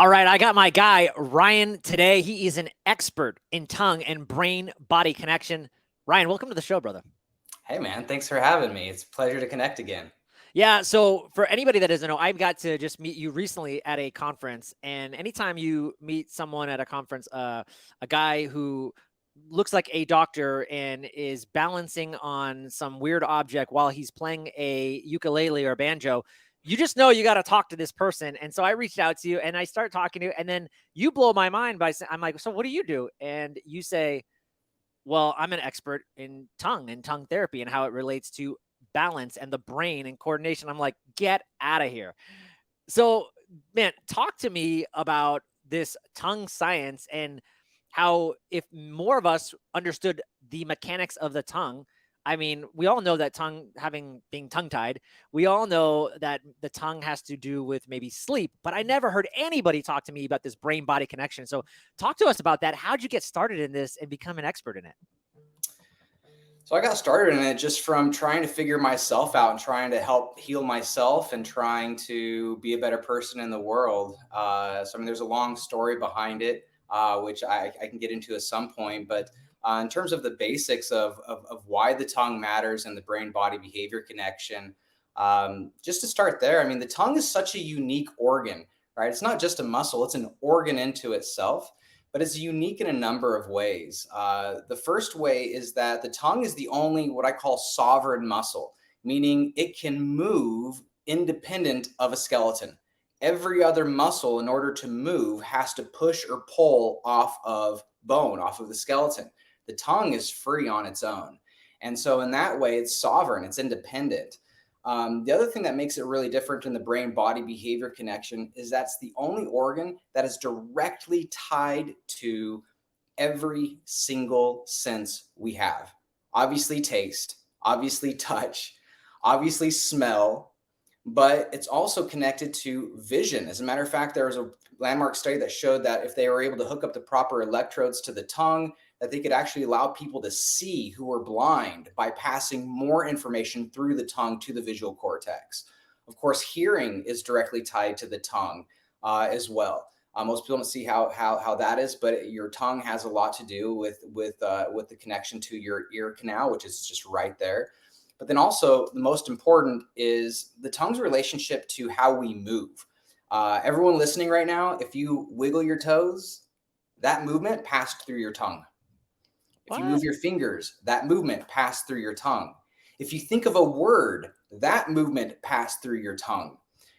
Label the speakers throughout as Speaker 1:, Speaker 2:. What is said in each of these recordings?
Speaker 1: All right, I got my guy, Ryan, today. He is an expert in tongue and brain-body connection. Ryan, welcome to the show, brother.
Speaker 2: Hey, man. Thanks for having me. It's a pleasure to connect again.
Speaker 1: Yeah, so for anybody that doesn't know, I got to just meet you recently at a conference. And anytime you meet someone at a conference, a guy who looks like a doctor and is balancing on some weird object while he's playing a ukulele or a banjo, you just know you got to talk to this person. And so I reached out to you and I start talking to you, and then you blow my mind by saying, I'm like, so what do you do? And you say, well, I'm an expert in tongue and tongue therapy and how it relates to balance and the brain and coordination. I'm like, get out of here. So, man, talk to me about this tongue science and how, if more of us understood the mechanics of the tongue, I mean, we all know that being tongue tied, we all know that the tongue has to do with maybe sleep, but I never heard anybody talk to me about this brain body connection. So, talk to us about that. How'd you get started in this and become an expert in it?
Speaker 2: So I got started in it just from trying to figure myself out and trying to help heal myself and trying to be a better person in the world. So, I mean, there's a long story behind it, which I can get into at some point. But in terms of the basics of why the tongue matters and the brain body behavior connection, just to start there, I mean, the tongue is such a unique organ, right? It's not just a muscle, it's an organ into itself, but it's unique in a number of ways. The first way is that the tongue is the only what I call sovereign muscle, meaning it can move independent of a skeleton. Every other muscle, in order to move, has to push or pull off of bone, off of the skeleton. The tongue is free on its own. And so, in that way, it's sovereign, it's independent. The other thing that makes it really different in the brain body behavior connection is that's the only organ that is directly tied to every single sense we have. Obviously, taste, obviously, touch, obviously, smell, but it's also connected to vision. As a matter of fact, there was a landmark study that showed that if they were able to hook up the proper electrodes to the tongue, that they could actually allow people to see who were blind by passing more information through the tongue to the visual cortex. Of course, hearing is directly tied to the tongue as well. Most people don't see how that is, but your tongue has a lot to do with the connection to your ear canal, which is just right there. But then also the most important is the tongue's relationship to how we move. Everyone listening right now, if you wiggle your toes, that movement passed through your tongue. If you move
Speaker 1: What?
Speaker 2: your fingers, that movement passed through your tongue. If you think of a word, that movement passed through your tongue.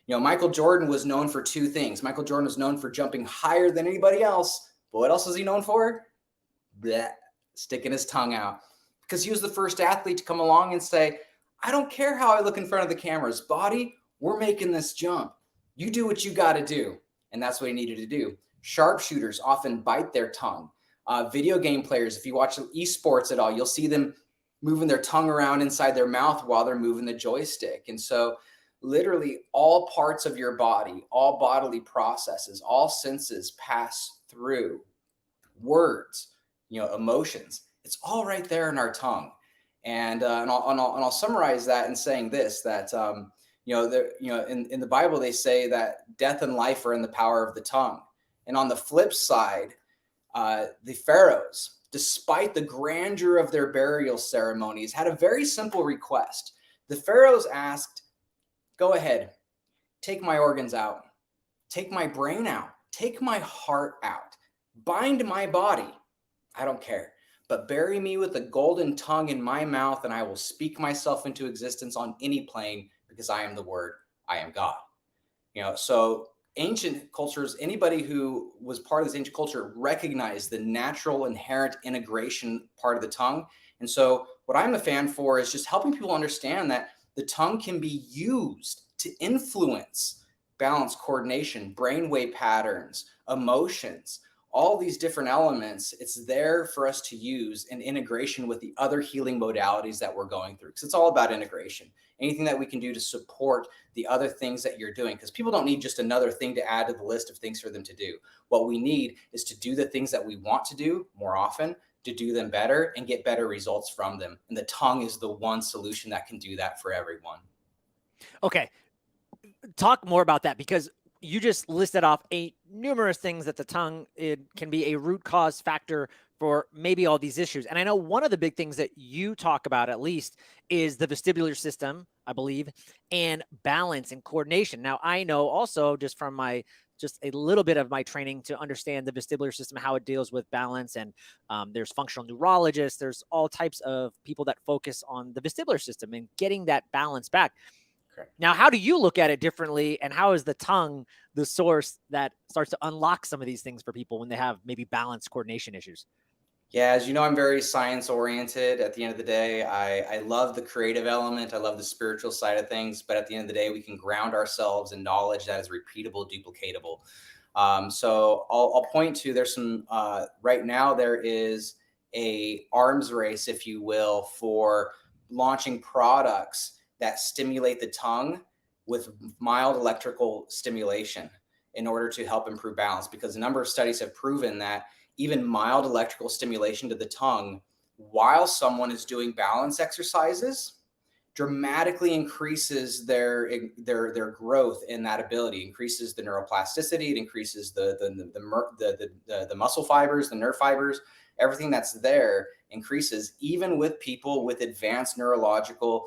Speaker 2: You know, Michael Jordan was known for two things. Michael Jordan was known for jumping higher than anybody else. But what else was he known for? Blech, sticking his tongue out. Because he was the first athlete to come along and say, I don't care how I look in front of the cameras. Body, we're making this jump. You do what you got to do. And that's what he needed to do. Sharpshooters often bite their tongue. Video game players, if you watch esports at all, you'll see them moving their tongue around inside their mouth while they're moving the joystick. And so literally all parts of your body, all bodily processes, all senses pass through words, emotions. It's all right there in our tongue. And I'll summarize that in saying this, that in the Bible they say that death and life are in the power of the tongue. And on the flip side, the pharaohs, despite the grandeur of their burial ceremonies, had a very simple request. The pharaohs asked, go ahead, take my organs out, take my brain out, take my heart out, bind my body. I don't care, but bury me with a golden tongue in my mouth, and I will speak myself into existence on any plane, because I am the Word, I am God. So ancient cultures, anybody who was part of this ancient culture recognized the natural inherent integration part of the tongue. And so what I'm a fan for is just helping people understand that the tongue can be used to influence balance, coordination, brainwave patterns, emotions, all these different elements. It's there for us to use in integration with the other healing modalities that we're going through, because it's all about integration. Anything that we can do to support the other things that you're doing, because people don't need just another thing to add to the list of things for them to do. What we need is to do the things that we want to do more often, to do them better and get better results from them. And the tongue is the one solution that can do that for everyone.
Speaker 1: Okay, talk more about that, because you just listed off numerous things that the tongue, it can be a root cause factor for maybe all these issues. And I know one of the big things that you talk about, at least, is the vestibular system, I believe, and balance and coordination. Now, I know also just from just a little bit of my training to understand the vestibular system, how it deals with balance. And there's functional neurologists, there's all types of people that focus on the vestibular system and getting that balance back.
Speaker 2: Correct.
Speaker 1: Now, how do you look at it differently? And how is the tongue the source that starts to unlock some of these things for people when they have maybe balance coordination issues?
Speaker 2: Yeah, as you know, I'm very science oriented. At the end of the day, I love the creative element. I love the spiritual side of things. But at the end of the day, we can ground ourselves in knowledge that is repeatable, duplicatable. So I'll point to, there's some, right now there is a arms race, if you will, for launching products that stimulate the tongue with mild electrical stimulation in order to help improve balance, because a number of studies have proven that even mild electrical stimulation to the tongue while someone is doing balance exercises dramatically increases their growth in that ability, increases the neuroplasticity, it increases the muscle fibers, the nerve fibers, everything that's there increases, even with people with advanced neurological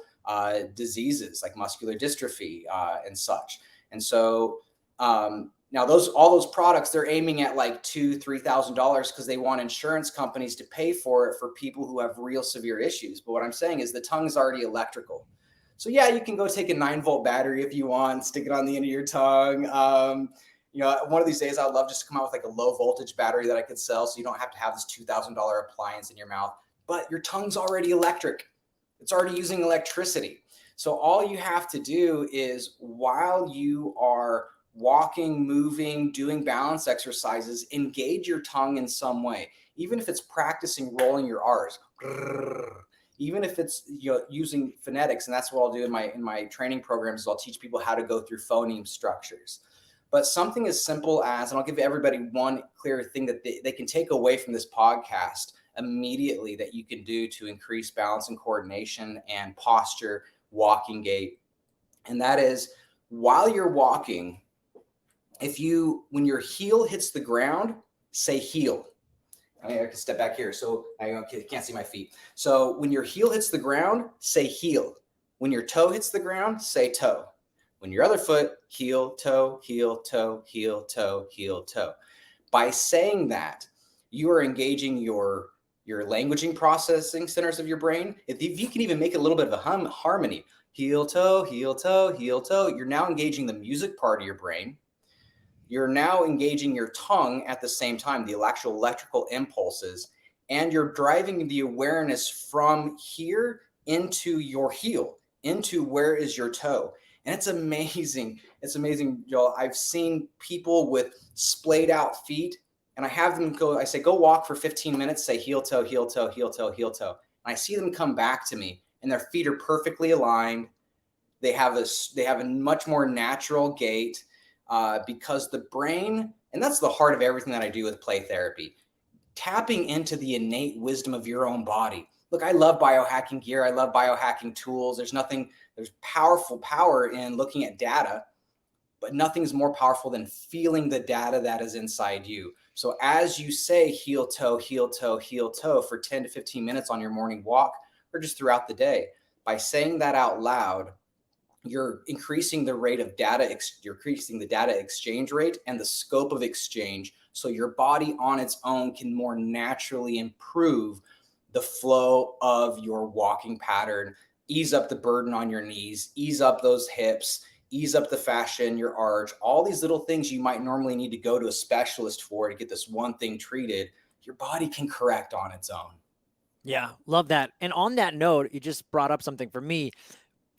Speaker 2: diseases like muscular dystrophy and such. And so now all those products, they're aiming at like $2,000-$3,000 because they want insurance companies to pay for it for people who have real severe issues. But what I'm saying is the tongue's already electrical. So yeah, you can go take a 9-volt battery if you want, stick it on the end of your tongue. One of these days I'd love just to come out with like a low voltage battery that I could sell, so you don't have to have this $2,000 appliance in your mouth. But your tongue's already electric. It's already using electricity. So all you have to do is, while you are walking, moving, doing balance exercises, engage your tongue in some way. Even if it's practicing rolling your R's, even if it's using phonetics, and that's what I'll do in my training programs, is I'll teach people how to go through phoneme structures. But something as simple as, and I'll give everybody one clear thing that they can take away from this podcast immediately that you can do to increase balance and coordination and posture, walking gait. And that is, while you're walking, when your heel hits the ground, say heel. I can step back here so I can't see my feet. So when your heel hits the ground, say heel. When your toe hits the ground, say toe. When your other foot, heel, toe, heel, toe, heel, toe, heel, toe. By saying that, you are engaging your languaging processing centers of your brain. If you can even make a little bit of a harmony, heel, toe, heel, toe, heel, toe, you're now engaging the music part of your brain. You're now engaging your tongue at the same time, the actual electrical impulses, and you're driving the awareness from here into your heel, into where is your toe. And it's amazing. It's amazing, Joel. I've seen people with splayed out feet, and I have them I say, go walk for 15 minutes, say heel, toe, heel, toe, heel, toe, heel, toe. And I see them come back to me, and their feet are perfectly aligned. They have a much more natural gait. Because the brain, and that's the heart of everything that I do with play therapy, tapping into the innate wisdom of your own body. Look, I love biohacking gear. I love biohacking tools. There's powerful power in looking at data, but nothing's more powerful than feeling the data that is inside you. So as you say heel, toe, heel, toe, heel, toe for 10 to 15 minutes on your morning walk or just throughout the day, by saying that out loud, you're increasing the rate of data, you're increasing the data exchange rate and the scope of exchange. So your body on its own can more naturally improve the flow of your walking pattern, ease up the burden on your knees, ease up those hips, ease up the fascia in your arch, all these little things you might normally need to go to a specialist for to get this one thing treated, your body can correct on its own.
Speaker 1: Yeah, love that. And on that note, you just brought up something for me.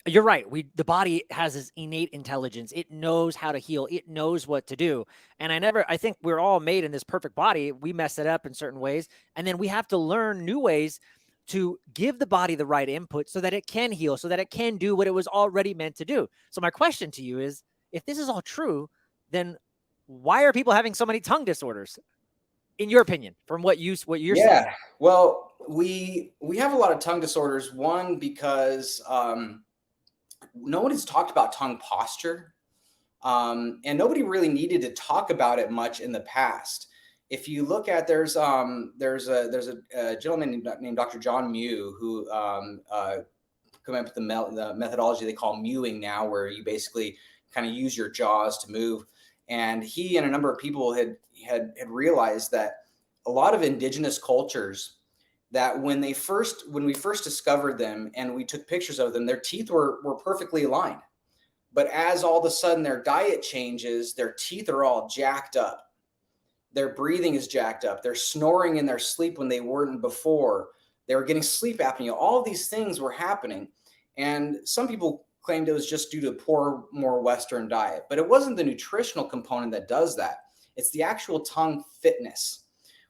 Speaker 1: You're right. The body has this innate intelligence. It knows how to heal. It knows what to do. And I think we're all made in this perfect body. We mess it up in certain ways. And then we have to learn new ways to give the body the right input so that it can heal, so that it can do what it was already meant to do. So my question to you is, if this is all true, then why are people having so many tongue disorders? In your opinion, from what you're seeing?
Speaker 2: Yeah, well, we have a lot of tongue disorders. One, because no one has talked about tongue posture. And nobody really needed to talk about it much in the past. If you look at there's a gentleman named Dr. John Mew who come up with the methodology they call mewing now, where you basically kind of use your jaws to move. And he and a number of people had realized that a lot of indigenous cultures, that when we first discovered them and we took pictures of them, their teeth were perfectly aligned. But as all of a sudden their diet changes, their teeth are all jacked up. Their breathing is jacked up. They're snoring in their sleep when they weren't before. They were getting sleep apnea. All of these things were happening. And some people claimed it was just due to poor, more Western diet. But it wasn't the nutritional component that does that. It's the actual tongue fitness.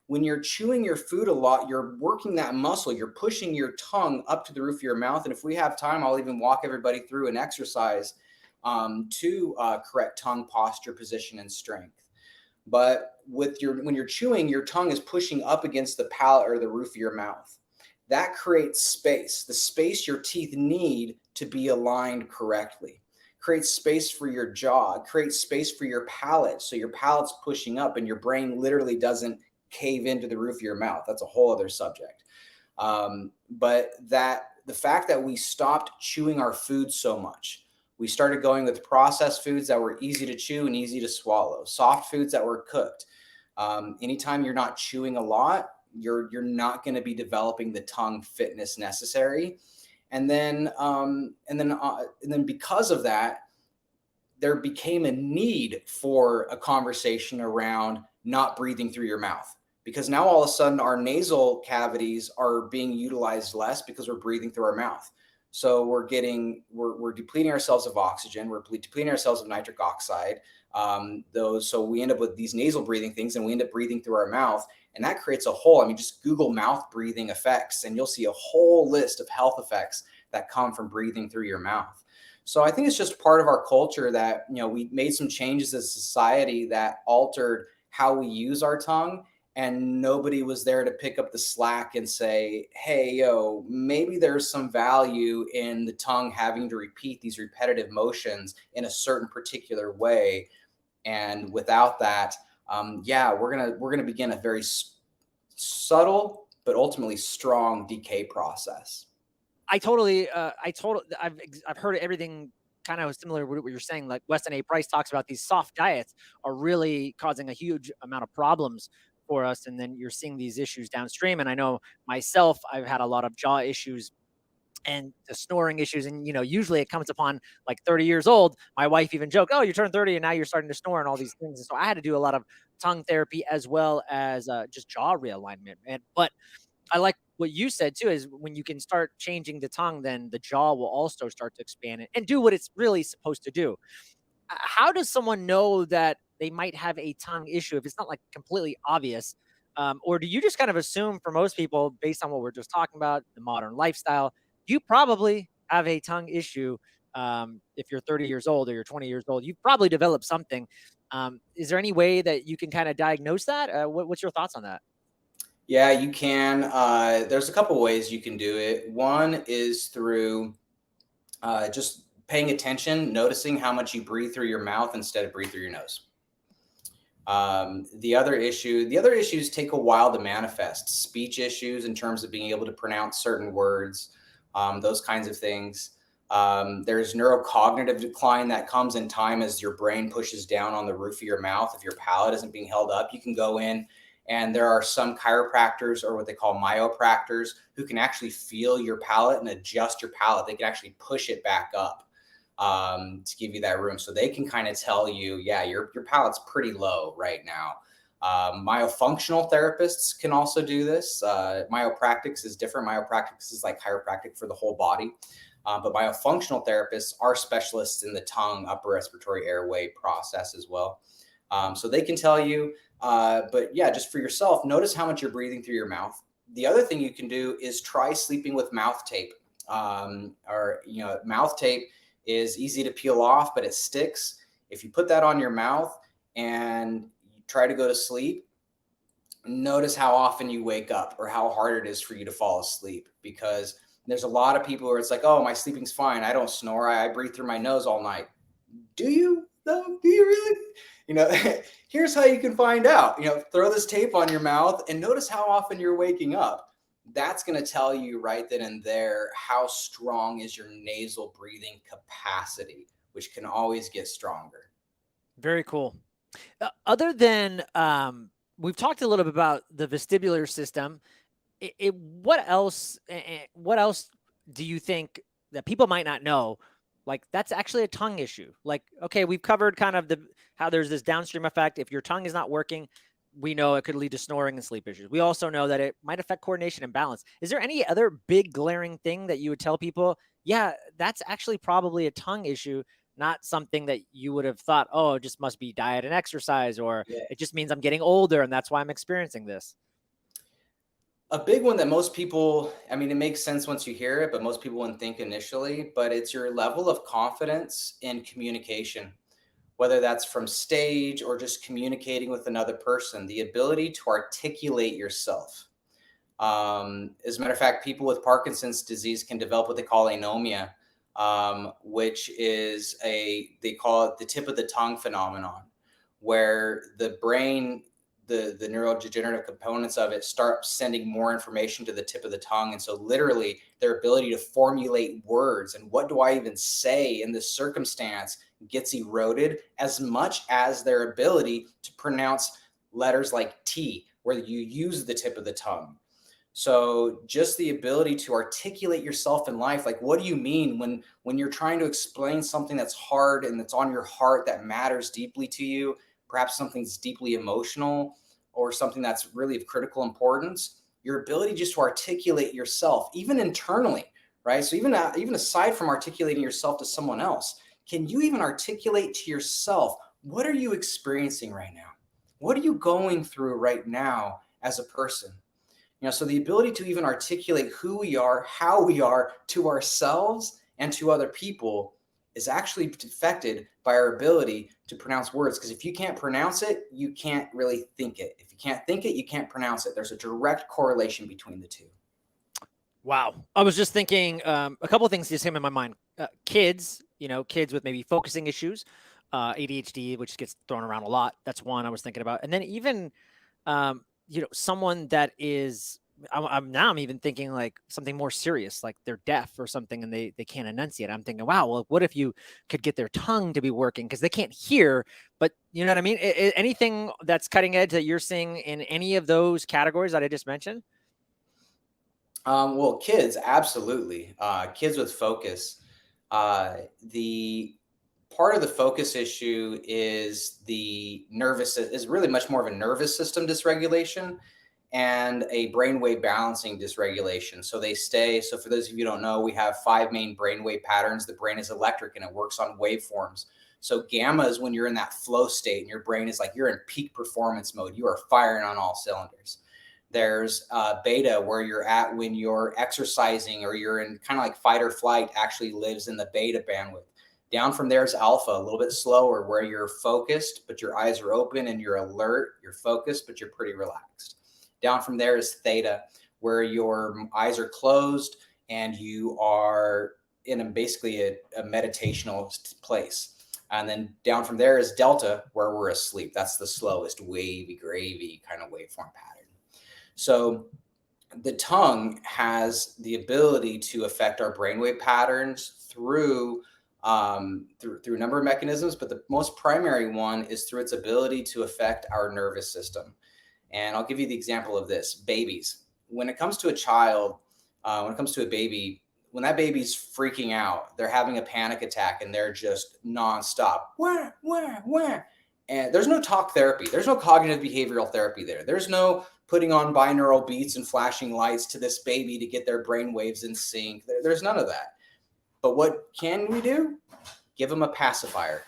Speaker 2: When you're chewing your food a lot, you're working that muscle. You're pushing your tongue up to the roof of your mouth. And if we have time, I'll even walk everybody through an exercise to correct tongue posture, position, and strength. But when you're chewing, your tongue is pushing up against the palate or the roof of your mouth. That creates space, the space your teeth need to be aligned correctly. Creates space for your jaw, creates space for your palate. So your palate's pushing up and your brain literally doesn't cave into the roof of your mouth. That's a whole other subject. But the fact that we stopped chewing our food so much, we started going with processed foods that were easy to chew and easy to swallow, soft foods that were cooked. Anytime you're not chewing a lot, you're not going to be developing the tongue fitness necessary. And then because of that, there became a need for a conversation around not breathing through your mouth, because now all of a sudden our nasal cavities are being utilized less because we're breathing through our mouth. So we're depleting ourselves of oxygen. We're depleting ourselves of nitric oxide. So we end up with these nasal breathing things, and we end up breathing through our mouth, and that creates a whole. I mean, just Google mouth breathing effects, and you'll see a whole list of health effects that come from breathing through your mouth. So I think it's just part of our culture that, we made some changes as a society that altered how we use our tongue, and nobody was there to pick up the slack and say, hey, maybe there's some value in the tongue having to repeat these repetitive motions in a certain particular way. And without that, we're gonna begin a very subtle but ultimately strong decay process.
Speaker 1: I've heard everything kind of similar to what you're saying. Like Weston A. Price talks about, these soft diets are really causing a huge amount of problems for us, and then you're seeing these issues downstream. And I know myself, I've had a lot of jaw issues and the snoring issues, and usually it comes upon like 30 years old. My wife even joked, oh, you turned 30 and now you're starting to snore and all these things. And so I had to do a lot of tongue therapy as well as just jaw realignment. But I like what you said too, is when you can start changing the tongue, then the jaw will also start to expand and do what it's really supposed to do. How does someone know that they might have a tongue issue if it's not like completely obvious? Or do you just kind of assume, for most people, based on what we're just talking about, the modern lifestyle, you probably have a tongue issue? If you're 30 years old or you're 20 years old, you've probably developed something. Is there any way that you can kind of diagnose that? What's your thoughts on that?
Speaker 2: Yeah, you can. There's a couple ways you can do it. One is through just paying attention, noticing how much you breathe through your mouth instead of breathe through your nose. The other issues take a while to manifest. Speech issues in terms of being able to pronounce certain words, those kinds of things. There's neurocognitive decline that comes in time as your brain pushes down on the roof of your mouth. If your palate isn't being held up, you can go in, and there are some chiropractors, or what they call myopractors, who can actually feel your palate and adjust your palate. They can actually push it back up to give you that room. So they can kind of tell you, yeah, your palate's pretty low right now. Myofunctional therapists can also do this. Myopractics is different. Myopractics is like chiropractic for the whole body. But myofunctional therapists are specialists in the tongue, upper respiratory airway process as well. So they can tell you, but yeah, just for yourself, notice how much you're breathing through your mouth. The other thing you can do is try sleeping with mouth tape. Mouth tape is easy to peel off, but it sticks. If you put that on your mouth and you try to go to sleep, notice how often you wake up or how hard it is for you to fall asleep, because there's a lot of people where it's like, oh, my sleeping's fine. I don't snore. I breathe through my nose all night. Do you? No, do you really? You know, here's how you can find out. You know, throw this tape on your mouth and notice how often you're waking up. That's going to tell you right then and there how strong is your nasal breathing capacity, which can always get stronger.
Speaker 1: Very cool. Other than we've talked a little bit about the vestibular system. What else do you think that people might not know? Like that's actually a tongue issue. Like, okay, we've covered kind of how there's this downstream effect. If your tongue is not working, we know it could lead to snoring and sleep issues. We also know that it might affect coordination and balance. Is there any other big glaring thing that you would tell people? Yeah, that's actually probably a tongue issue, not something that you would have thought, oh, it just must be diet and exercise, or
Speaker 2: Yeah.
Speaker 1: it just means I'm getting older and that's why I'm experiencing this.
Speaker 2: A big one that most people, I mean, it makes sense once you hear it, but most people wouldn't think initially, but it's your level of confidence in communication, whether that's from stage or just communicating with another person, the ability to articulate yourself. As a matter of fact, people with Parkinson's disease can develop what they call anomia, which is they call it the tip of the tongue phenomenon, where the brain, the neurodegenerative components of it start sending more information to the tip of the tongue. And so literally their ability to formulate words and what do I even say in this circumstance gets eroded, as much as their ability to pronounce letters like T, where you use the tip of the tongue. So just the ability to articulate yourself in life, like what do you mean when you're trying to explain something that's hard and that's on your heart that matters deeply to you, perhaps something's deeply emotional or something that's really of critical importance, your ability just to articulate yourself, even internally, right? So even aside from articulating yourself to someone else, can you even articulate to yourself, what are you experiencing right now? What are you going through right now as a person? So the ability to even articulate who we are, how we are to ourselves and to other people is actually affected by our ability to pronounce words. Because if you can't pronounce it, you can't really think it. If you can't think it, you can't pronounce it. There's a direct correlation between the two.
Speaker 1: Wow. I was just thinking a couple of things just came in my mind. Kids, kids with maybe focusing issues, ADHD, which gets thrown around a lot. That's one I was thinking about. And then even, someone that is, I'm even thinking like something more serious, like they're deaf or something and they can't enunciate. I'm thinking, wow, well, what if you could get their tongue to be working because they can't hear, but you know what I mean? Anything that's cutting edge that you're seeing in any of those categories that I just mentioned?
Speaker 2: Well, kids, absolutely. Kids with focus. The part of the focus issue is is really much more of a nervous system dysregulation and a brainwave balancing dysregulation. So for those of you who don't know, we have 5 main brainwave patterns. The brain is electric and it works on waveforms. So gamma is when you're in that flow state and your brain is like you're in peak performance mode. You are firing on all cylinders. There's beta, where you're at when you're exercising or you're in kind of like fight or flight, actually lives in the beta bandwidth. Down from there is alpha, a little bit slower, where you're focused, but your eyes are open and you're alert. You're focused, but you're pretty relaxed. Down from there is theta, where your eyes are closed and you are in basically a meditational place. And then down from there is delta, where we're asleep. That's the slowest, wavy, gravy kind of waveform pattern. So the tongue has the ability to affect our brainwave patterns through a number of mechanisms, but the most primary one is through its ability to affect our nervous system. And I'll give you the example of this. Babies. When it comes to a child, when it comes to a baby, when that baby's freaking out, they're having a panic attack and they're just nonstop. Wah, wah, wah. And there's no talk therapy. There's no cognitive behavioral therapy there. There's no putting on binaural beats and flashing lights to this baby to get their brain waves in sync. There's none of that. But what can we do? Give them a pacifier.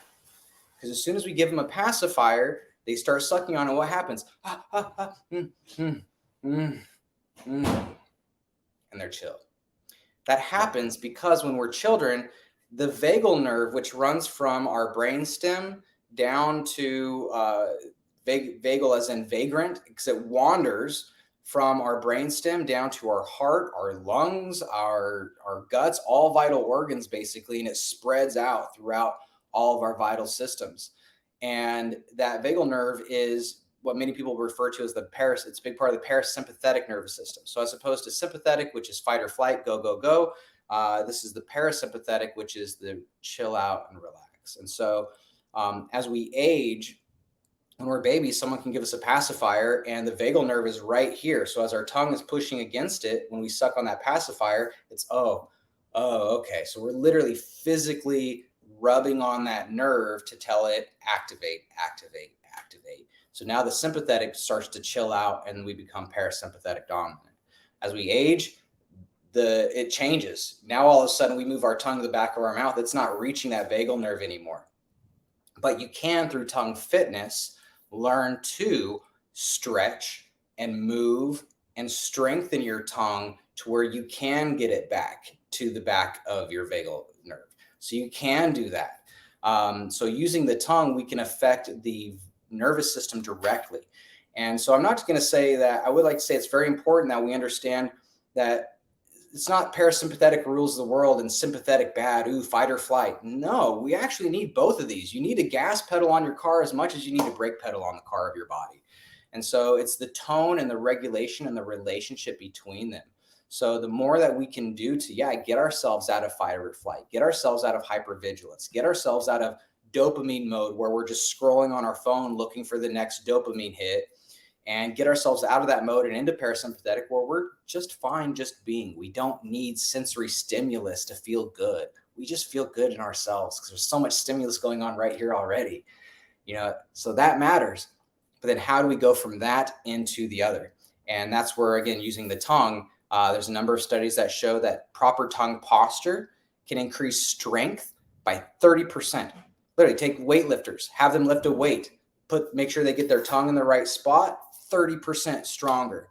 Speaker 2: Because as soon as we give them a pacifier, they start sucking on it. What happens? And they're chilled. That happens because when we're children, the vagal nerve, which runs from our brainstem down to vagal as in vagrant, because it wanders from our brainstem down to our heart, our lungs, our guts, all vital organs basically, and it spreads out throughout all of our vital systems. And that vagal nerve is what many people refer to as it's a big part of the parasympathetic nervous system. So as opposed to sympathetic, which is fight or flight, go, go, go, this is the parasympathetic, which is the chill out and relax. And so as we age, when we're babies, someone can give us a pacifier and the vagal nerve is right here. So as our tongue is pushing against it, when we suck on that pacifier, it's, okay. So we're literally physically rubbing on that nerve to tell it activate, activate, activate. So now the sympathetic starts to chill out and we become parasympathetic dominant. As we age, it changes. Now all of a sudden we move our tongue to the back of our mouth. It's not reaching that vagal nerve anymore. But you can, through tongue fitness, learn to stretch and move and strengthen your tongue to where you can get it back to the back of your vagal nerve. So you can do that. So using the tongue, we can affect the nervous system directly. And so I'm not going to say that. I would like to say it's very important that we understand that it's not parasympathetic rules the world and sympathetic bad, fight or flight. No, we actually need both of these. You need a gas pedal on your car as much as you need a brake pedal on the car of your body. And so it's the tone and the regulation and the relationship between them. So the more that we can do to, get ourselves out of fight or flight, get ourselves out of hypervigilance, get ourselves out of dopamine mode where we're just scrolling on our phone looking for the next dopamine hit, and get ourselves out of that mode and into parasympathetic where we're just fine just being. We don't need sensory stimulus to feel good. We just feel good in ourselves because there's so much stimulus going on right here already. So that matters. But then how do we go from that into the other? And that's where, again, using the tongue, there's a number of studies that show that proper tongue posture can increase strength by 30%. Literally take weightlifters, have them lift a weight, make sure they get their tongue in the right spot, 30% stronger.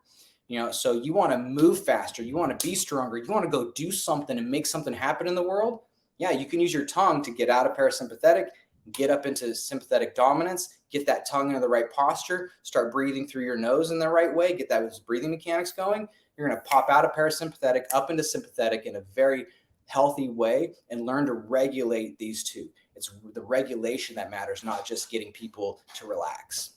Speaker 2: So you want to move faster, you want to be stronger, you want to go do something and make something happen in the world. You can use your tongue to get out of parasympathetic, get up into sympathetic dominance, get that tongue into the right posture, start breathing through your nose in the right way, get those breathing mechanics going. You're going to pop out of parasympathetic up into sympathetic in a very healthy way and learn to regulate these two. It's the regulation that matters, not just getting people to relax.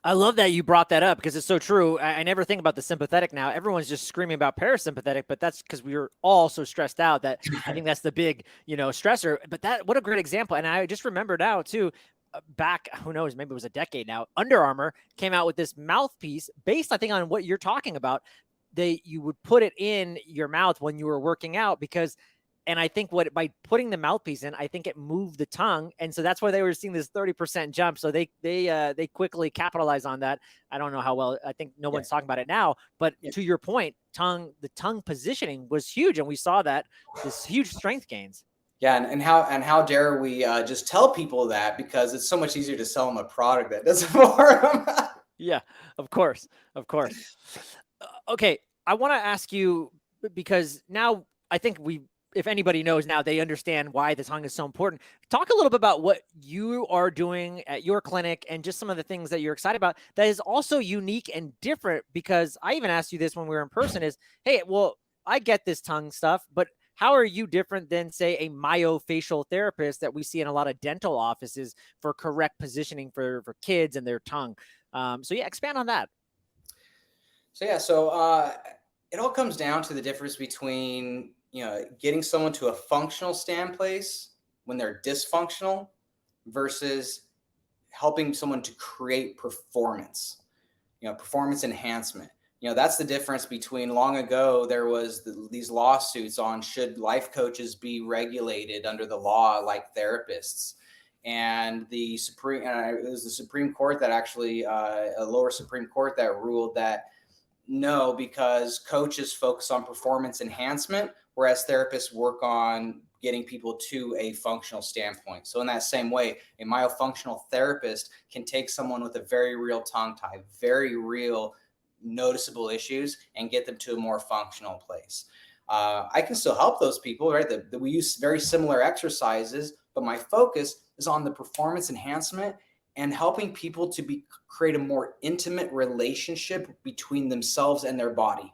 Speaker 1: I love that you brought that up because it's so true. I never think about the sympathetic now. Everyone's just screaming about parasympathetic, but that's because we are all so stressed out that I think that's the big, stressor. But what a great example. And I just remember now too, back, who knows, maybe it was a decade now, Under Armour came out with this mouthpiece based, I think, on what you're talking about. You would put it in your mouth when you were working out and I think by putting the mouthpiece in, I think it moved the tongue. And so that's why they were seeing this 30% jump. So they quickly capitalized on that. I don't know how well, I think no one's talking about it now, but to your point, the tongue positioning was huge. And we saw this huge strength gains.
Speaker 2: Yeah. And how dare we just tell people that, because it's so much easier to sell them a product that doesn't for them.
Speaker 1: Yeah, of course. Okay. I want to ask you, because now I think if anybody knows now, they understand why the tongue is so important. Talk a little bit about what you are doing at your clinic and just some of the things that you're excited about that is also unique and different, because I even asked you this when we were in person is, hey, well, I get this tongue stuff, but how are you different than, say, a myofacial therapist that we see in a lot of dental offices for correct positioning for kids and their tongue? Expand on that.
Speaker 2: So it all comes down to the difference between getting someone to a functional stand place when they're dysfunctional versus helping someone to create performance, performance enhancement. That's the difference between, long ago, there was these lawsuits on should life coaches be regulated under the law like therapists. And it was the Supreme Court that actually, a lower Supreme Court that ruled that no, because coaches focus on performance enhancement, whereas therapists work on getting people to a functional standpoint. So in that same way, a myofunctional therapist can take someone with a very real tongue tie, very real noticeable issues, and get them to a more functional place. I can still help those people, right? We use very similar exercises, but my focus is on the performance enhancement and helping people to create a more intimate relationship between themselves and their body.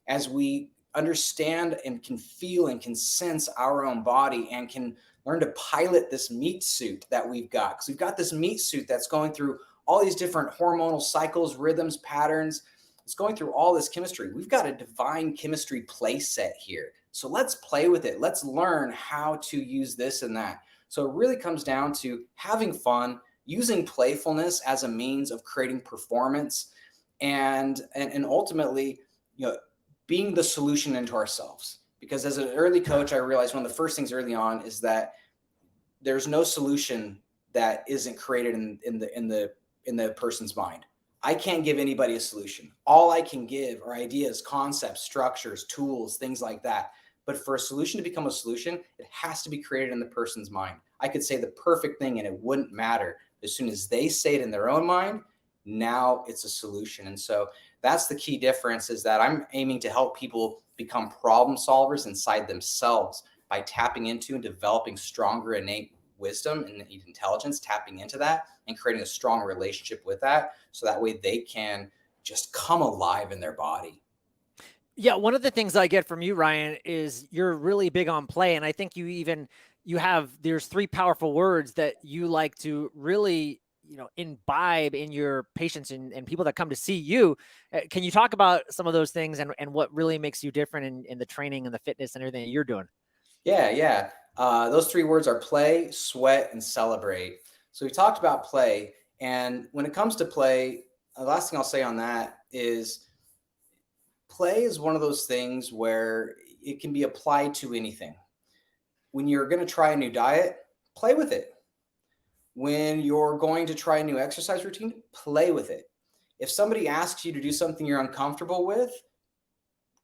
Speaker 2: As we understand and can feel and can sense our own body and can learn to pilot this meat suit that we've got, because we've got this meat suit that's going through all these different hormonal cycles, rhythms, patterns. It's going through all this chemistry. We've got a divine chemistry play set here. So let's play with it. Let's learn how to use this and that. So it really comes down to having fun, using playfulness as a means of creating performance, and ultimately, being the solution into ourselves. Because as an early coach, I realized one of the first things early on is that there's no solution that isn't created in the person's mind. I can't give anybody a solution. All I can give are ideas, concepts, structures, tools, things like that. But for a solution to become a solution, it has to be created in the person's mind. I could say the perfect thing and it wouldn't matter. As soon as they say it in their own mind, now it's a solution. And so that's the key difference, is that I'm aiming to help people become problem solvers inside themselves by tapping into and developing stronger innate wisdom and intelligence, tapping into that and creating a strong relationship with that, so that way they can just come alive in their body.
Speaker 1: Yeah, one of the things I get from you, Ryan, is you're really big on play. And I think there's 3 powerful words that you like to really, imbibe in your patients and people that come to see you. Can you talk about some of those things and what really makes you different in the training and the fitness and everything that you're doing?
Speaker 2: Yeah. Those 3 words are play, sweat, and celebrate. So we talked about play. And when it comes to play, the last thing I'll say on that is play is one of those things where it can be applied to anything. When you're going to try a new diet, play with it. When you're going to try a new exercise routine, play with it. If somebody asks you to do something you're uncomfortable with,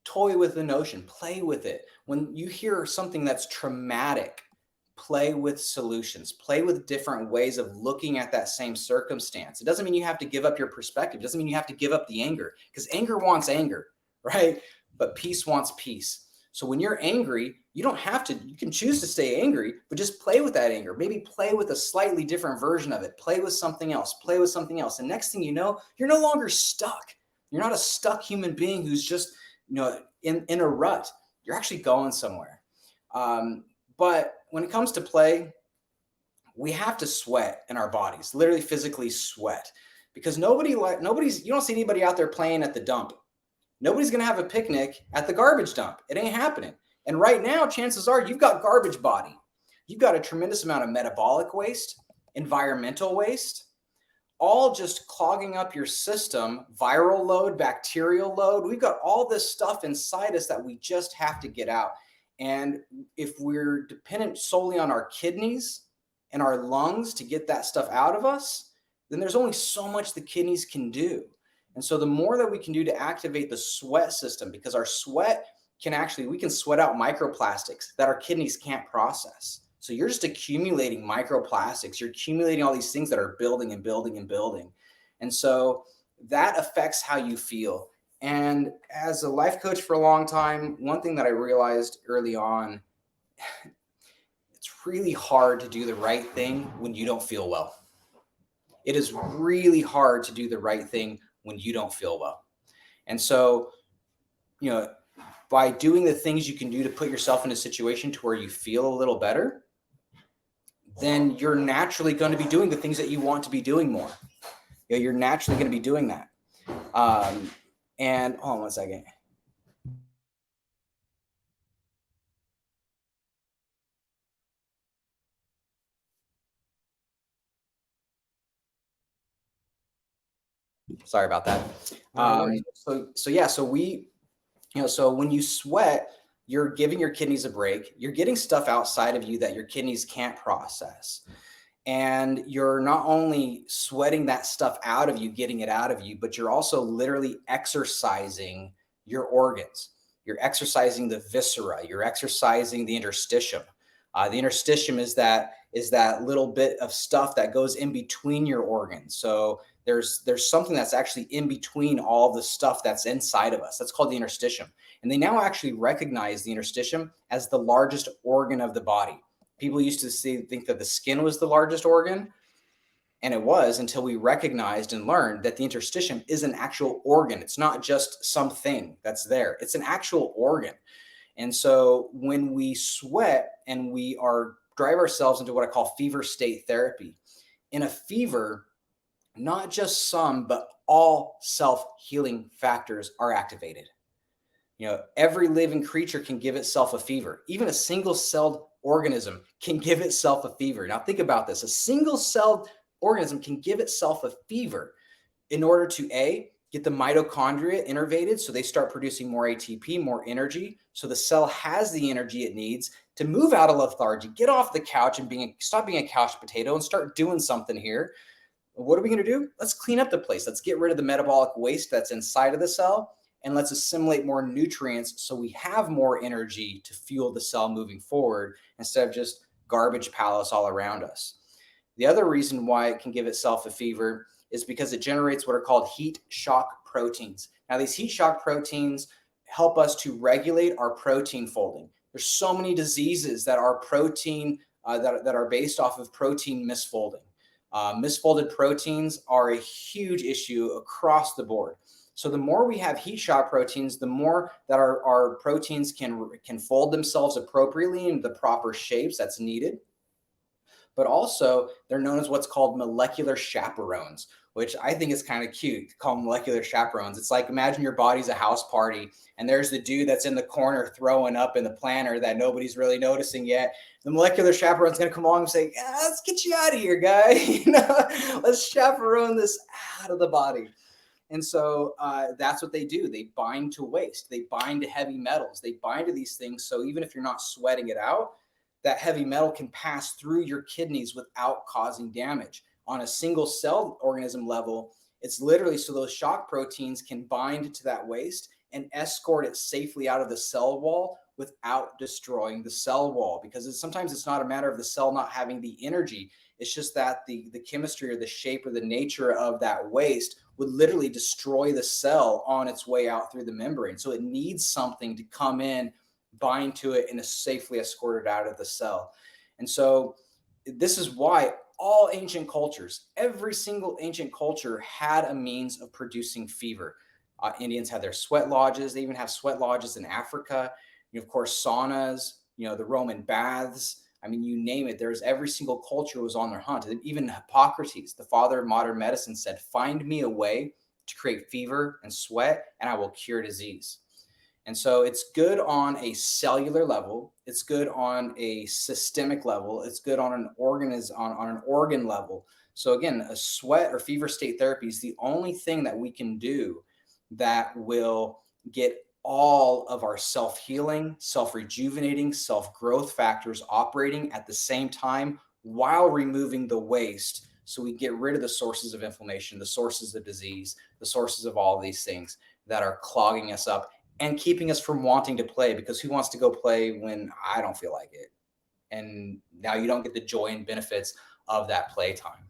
Speaker 2: toy with the notion, play with it. When you hear something that's traumatic, play with solutions, play with different ways of looking at that same circumstance. It doesn't mean you have to give up your perspective. It doesn't mean you have to give up the anger, because anger wants anger, right? But peace wants peace. So when you're angry, you don't have to, you can choose to stay angry, but just play with that anger. Maybe play with a slightly different version of it. Play with something else, play with something else. And next thing you know, you're no longer stuck. You're not a stuck human being who's just, in a rut. You're actually going somewhere. But when it comes to play, we have to sweat in our bodies, literally physically sweat, because you don't see anybody out there playing at the dump. Nobody's going to have a picnic at the garbage dump. It ain't happening. And right now, chances are you've got garbage body. You've got a tremendous amount of metabolic waste, environmental waste, all just clogging up your system, viral load, bacterial load. We've got all this stuff inside us that we just have to get out. And if we're dependent solely on our kidneys and our lungs to get that stuff out of us, then there's only so much the kidneys can do. And so the more that we can do to activate the sweat system, because our sweat we can sweat out microplastics that our kidneys can't process. So you're just accumulating microplastics. You're accumulating all these things that are building and building and building. And so that affects how you feel. And as a life coach for a long time, one thing that I realized early on, it's really hard to do the right thing when you don't feel well. It is really hard to do the right thing when you don't feel well. And so, by doing the things you can do to put yourself in a situation to where you feel a little better, then you're naturally going to be doing the things that you want to be doing more. You're naturally going to be doing that. And hold on one second. Sorry about that. So when you sweat, you're giving your kidneys a break. You're getting stuff outside of you that your kidneys can't process. And you're not only sweating that stuff out of you, getting it out of you, but you're also literally exercising your organs. You're exercising the viscera. You're exercising the interstitium. The interstitium is that little bit of stuff that goes in between your organs. So there's something that's actually in between all the stuff that's inside of us. That's called the interstitium. And they now actually recognize the interstitium as the largest organ of the body. People used to think that the skin was the largest organ, and it was, until we recognized and learned that the interstitium is an actual organ. It's not just something that's there. It's an actual organ. And so when we sweat and we are drive ourselves into what I call fever state therapy. In a fever, not just some, but all self-healing factors are activated. Every living creature can give itself a fever. Even a single-celled organism can give itself a fever. Now think about this. A single-celled organism can give itself a fever in order to get the mitochondria innervated so they start producing more ATP, more energy. So the cell has the energy it needs to move out of lethargy, get off the couch and stop being a couch potato and start doing something here. What are we going to do? Let's clean up the place. Let's get rid of the metabolic waste that's inside of the cell, and let's assimilate more nutrients so we have more energy to fuel the cell moving forward instead of just garbage palace all around us. The other reason why it can give itself a fever is because it generates what are called heat shock proteins. Now, these heat shock proteins help us to regulate our protein folding. There's so many diseases that are protein that are based off of protein misfolding. Misfolded proteins are a huge issue across the board. So the more we have heat shock proteins, the more that our proteins can fold themselves appropriately in the proper shapes that's needed. But also they're known as what's called molecular chaperones, which I think is kind of cute to call them molecular chaperones. It's like, imagine your body's a house party and there's the dude that's in the corner throwing up in the planner that nobody's really noticing yet. The molecular chaperone's going to come along and say, let's get you out of here, guy. Let's chaperone this out of the body. And so that's what they do. They bind to waste. They bind to heavy metals. They bind to these things. So even if you're not sweating it out, that heavy metal can pass through your kidneys without causing damage. On a single cell organism level, it's literally so those shock proteins can bind to that waste and escort it safely out of the cell wall without destroying the cell wall. Because sometimes it's not a matter of the cell not having the energy. It's just that the chemistry or the shape or the nature of that waste would literally destroy the cell on its way out through the membrane. So it needs something to come in, bind to it, and is safely escorted out of the cell. And so this is why all ancient cultures, every single ancient culture had a means of producing fever. Indians had their sweat lodges. They even have sweat lodges in Africa. Of course, saunas, the Roman baths. I mean, you name it. There's every single culture was on their hunt. And even Hippocrates, the father of modern medicine, said, find me a way to create fever and sweat, and I will cure disease. And so it's good on a cellular level. It's good on a systemic level. It's good on an organ level. So again, a sweat or fever state therapy is the only thing that we can do that will get all of our self-healing, self-rejuvenating, self-growth factors operating at the same time while removing the waste. So we get rid of the sources of inflammation, the sources of disease, the sources of all of these things that are clogging us up and keeping us from wanting to play, because who wants to go play when I don't feel like it? And now you don't get the joy and benefits of that playtime.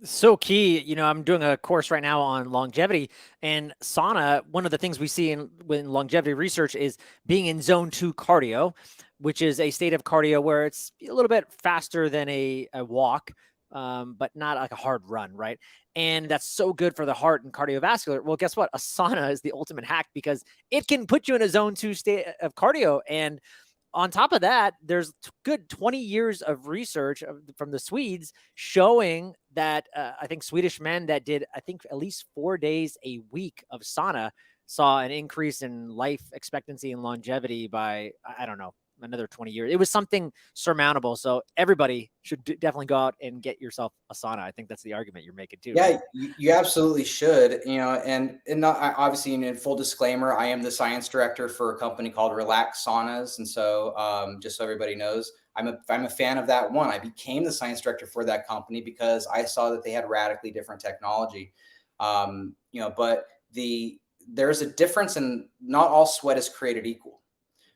Speaker 1: So key. I'm doing a course right now on longevity, and sauna, one of the things we see in longevity research is being in zone 2 cardio, which is a state of cardio where it's a little bit faster than a walk, but not like a hard run, right? And that's so good for the heart and cardiovascular. Well, guess what? A sauna is the ultimate hack because it can put you in a zone 2 state of cardio. And on top of that, there's good 20 years of research from the Swedes showing that I think Swedish men that did, I think, at least 4 days a week of sauna saw an increase in life expectancy and longevity by, I don't know, another 20 years. It was something surmountable. So everybody should definitely go out and get yourself a sauna. I think that's the argument you're making too.
Speaker 2: Yeah,
Speaker 1: Right?
Speaker 2: you absolutely should. And not, obviously, in full disclaimer, I am the science director for a company called Relax Saunas, and so just so everybody knows, I'm a fan of that one. I became the science director for that company because I saw that they had radically different technology. But there's a difference, in not all sweat is created equal.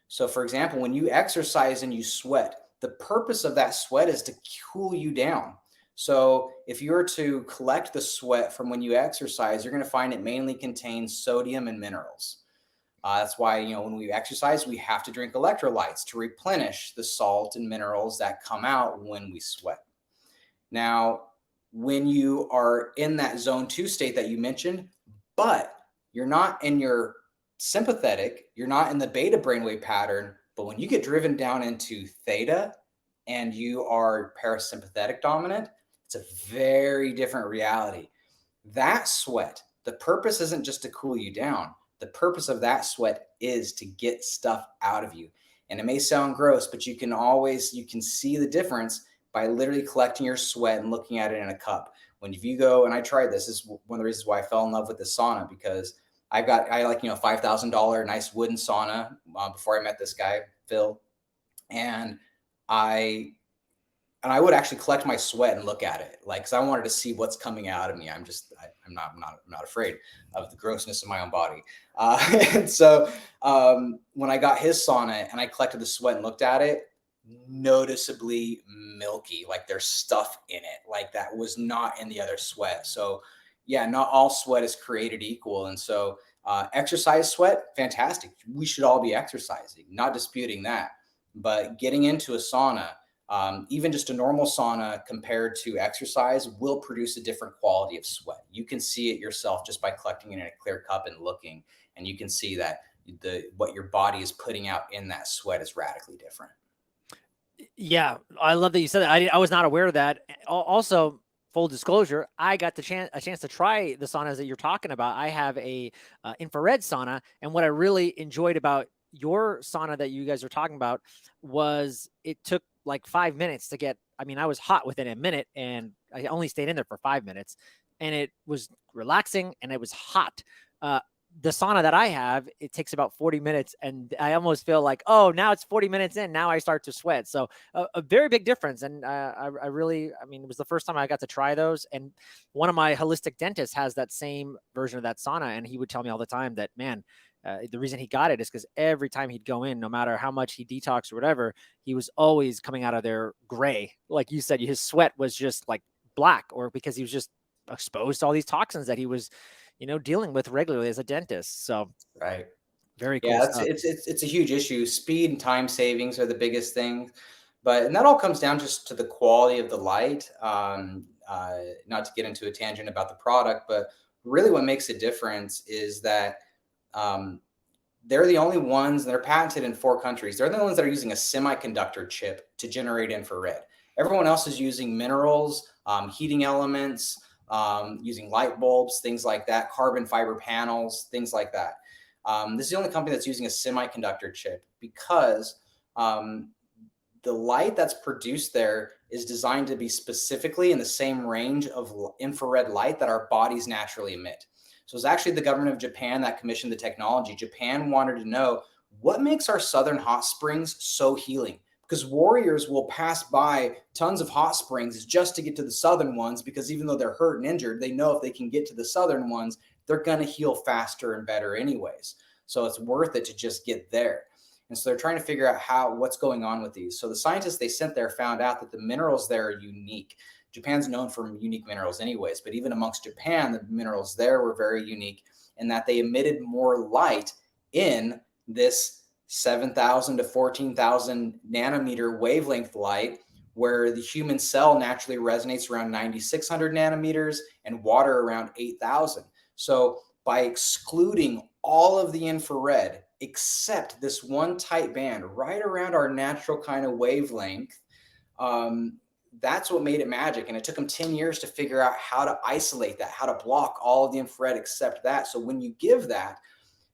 Speaker 2: So, for example, when you exercise and you sweat, the purpose of that sweat is to cool you down. So if you were to collect the sweat from when you exercise, you're going to find it mainly contains sodium and minerals. That's why, when we exercise, we have to drink electrolytes to replenish the salt and minerals that come out when we sweat. Now, when you are in that zone 2 state that you mentioned, but you're not in your sympathetic, you're not in the beta brainwave pattern, but when you get driven down into theta, and you are parasympathetic dominant, it's a very different reality. That sweat, the purpose isn't just to cool you down. The purpose of that sweat is to get stuff out of you. And it may sound gross, but you can see the difference by literally collecting your sweat and looking at it in a cup. When if you go, and I tried this is one of the reasons why I fell in love with the sauna, because I like, $5,000 nice wooden sauna before I met this guy, Phil. And I and I would actually collect my sweat and look at it, like, because I wanted to see what's coming out of me. I'm not afraid of the grossness of my own body. And so when I got his sauna and I collected the sweat and looked at it, noticeably milky, like there's stuff in it, like that was not in the other sweat. So yeah, not all sweat is created equal, and so exercise sweat, fantastic. We should all be exercising, not disputing that, but getting into a sauna, even just a normal sauna compared to exercise, will produce a different quality of sweat. You can see it yourself just by collecting it in a clear cup and looking, and you can see that what your body is putting out in that sweat is radically different.
Speaker 1: Yeah, I love that you said that. I was not aware of that. Also, full disclosure, I got a chance to try the saunas that you're talking about. I have a infrared sauna, and what I really enjoyed about your sauna that you guys are talking about was it took like 5 minutes to get. I mean, I was hot within a minute, and I only stayed in there for 5 minutes, and it was relaxing and it was hot. Uh, the sauna that I have, it takes about 40 minutes, and I almost feel like, oh, now it's 40 minutes in. Now I start to sweat. So a very big difference. And I really, I mean, it was the first time I got to try those. And one of my holistic dentists has that same version of that sauna. And he would tell me all the time that, man, the reason he got it is because every time he'd go in, no matter how much he detoxed or whatever, he was always coming out of there gray. Like you said, his sweat was just like black, or because he was just exposed to all these toxins that he was, dealing with regularly as a dentist. So
Speaker 2: Right.
Speaker 1: very
Speaker 2: Yeah,
Speaker 1: cool
Speaker 2: that's
Speaker 1: stuff.
Speaker 2: it's a huge issue. Speed and time savings are the biggest things, and that all comes down just to the quality of the light. Not to get into a tangent about the product, but really what makes a difference is that um, they're the only ones, they're patented in 4 countries. They're the only ones that are using a semiconductor chip to generate infrared. Everyone else is using minerals, heating elements, using light bulbs, things like that, carbon fiber panels, things like that. This is the only company that's using a semiconductor chip because the light that's produced there is designed to be specifically in the same range of infrared light that our bodies naturally emit. So it's actually the government of Japan that commissioned the technology. Japan wanted to know what makes our southern hot springs so healing, because warriors will pass by tons of hot springs just to get to the southern ones, because even though they're hurt and injured, they know if they can get to the southern ones, they're going to heal faster and better anyways. So it's worth it to just get there. And so they're trying to figure out what's going on with these. So the scientists they sent there found out that the minerals there are unique. Japan's known for unique minerals anyways, but even amongst Japan, the minerals there were very unique in that they emitted more light in this 7,000 to 14,000 nanometer wavelength light, where the human cell naturally resonates around 9,600 nanometers and water around 8,000. So by excluding all of the infrared except this one tight band right around our natural kind of wavelength, that's what made it magic. And it took them 10 years to figure out how to isolate that, how to block all of the infrared except that. So when you give that,